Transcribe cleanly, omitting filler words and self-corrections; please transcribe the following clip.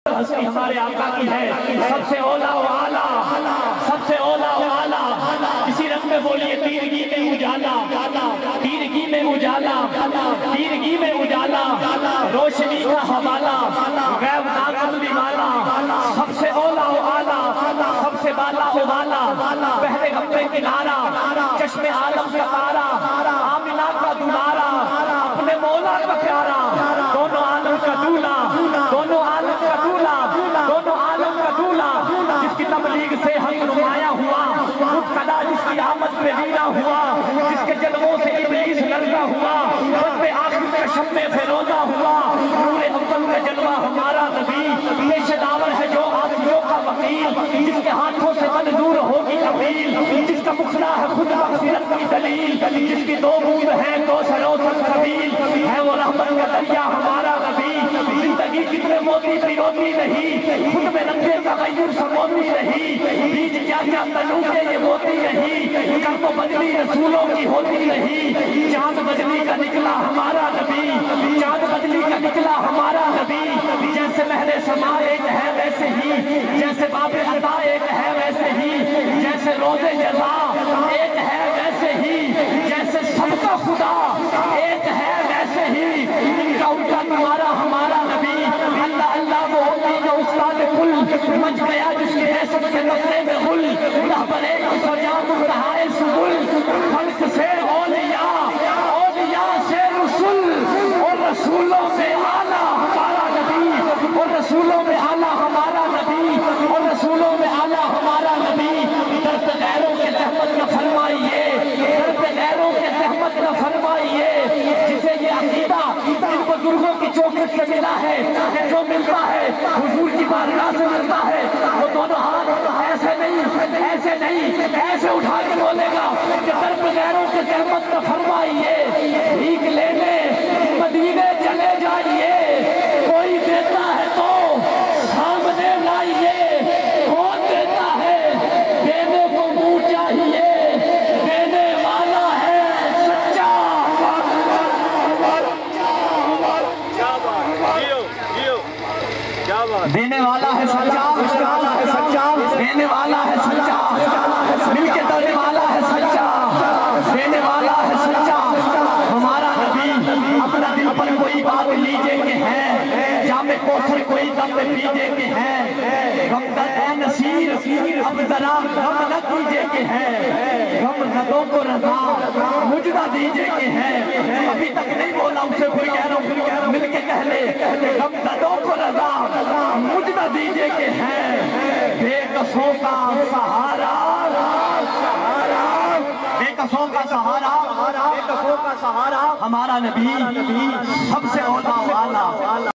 ہستی ہمارے آقا کی ہے، سب سے اولا و اعلیٰ، سب سے اولا و اعلیٰ۔ اسی رنگ میں بولیے تیرگی میں اجالا، تیرگی میں اجالا، تیرگی میں اجالا، روشنی کا حوالہ، غیب ناقابل والا، سب سے اولا و اعلیٰ، سب سے بالا و بالا، بحر غم کنارہ، چشم عالم کا تارا، آمنہ کا دلارا، اپنے مولا کا پیارا، دونوں عالم کا دولا، دونوں عالم کا دولا، دونوں عالم کا دولا، جس کی تبلیغ سے حق نمایاں ہوا، مبتلا جس کی آمد پہ ویرا ہوا، جس کے جلووں سے ابلیس لرزا ہوا، خطب آخر کا شمع فیروزہ ہوا، نور اول کا جلوہ ہمارا نبی، پیش داور ہے جو آسیوں کا وکیل، جس کے ہاتھوں سے منظور ہوگی اپیل، جس کا مخلا ہے خود مغفرت کی دلیل، جس کی دو بوند ہے کوثر و سلسبیل، ہے وہ رحمت کا دریا ہمارا نبی، زندگی کتنے موتی پیروتی نہیں، خود میں رنگے تغیر سموتی نہیں، بیج کیا کیا تنو کے یہ موتی نہیں، کرم و بدلی رسولوں کی ہوتی نہیں، چاند بدلی کا نکلا ہمارا نبی، چاند بدلی کا نکلا ہمارا نبی، جیسے مہر سما ایک ہے ویسے ہی، جیسے باب عطا ایک ہے ویسے ہی، جیسے روز جزا ایک ہے ویسے ہی، جیسے سب کا خدا ایک ہے ویسے ہی، ان کا ان کا تمہارا ہمارا نبی، اللہ اللہ وہ ہوتی جو استاد کل، مچ گیا جس کے حیثت کے نفرے میں غل، اللہ بنے گا سجا مرتہائے سبل، خلق سے اولیاء، اولیاء سے رسول، اور رسولوں سے اعلیٰ ہمارا نبی، اور رسولوں میں اعلیٰ ہمارا نبی، اور رسولوں میں اعلیٰ ہمارا نبی، درد غیروں کے زحمت نہ فرمائیے، درد غیروں کے زحمت نہ فرمائیے، جسے یہ عقیدہ ان بزرگوں کی چوکھٹ سے ملا ہے، جو ملتا ہے حضور کی بارگاہ سے ملتا ہے، وہ دونوں ہاتھ ایسے نہیں ایسے اٹھا کے بولے گا کہ درد غیروں کے زحمت نہ فرمائیے، بھیک لینے مدینے چلے جائیے، کوئی دیتا ہے تو سامنے لائیے، کون دیتا ہے دینے کو منہ چاہیے، دینے والا ہے سچا، دینے والا ہے سچا، دینے والا ہے سچا، مل کے دینے والا ہے سچا، دینے والا ہے سچا، ہمارا نبی، اپنا دل پر کوئی بات لیجے کہ ہے، جام کوثر کوئی دم پیجے کہ ہے، غمزد اے نصیر اب ذرا غم نہ کیجے کہ ہے، غمزدوں کو رضا مجدہ دیجے کہ ہے، ابھی تک نہیں بولا اسے پھر کہہ رہا ہوں مل کے کہہ لے کہ غمزدوں کو رضا مجدہ دیجے کہ ہے، بے قصوں کا سہارا، بے قصوں کا سہارا ہمارا نبی، سب سے اولا والا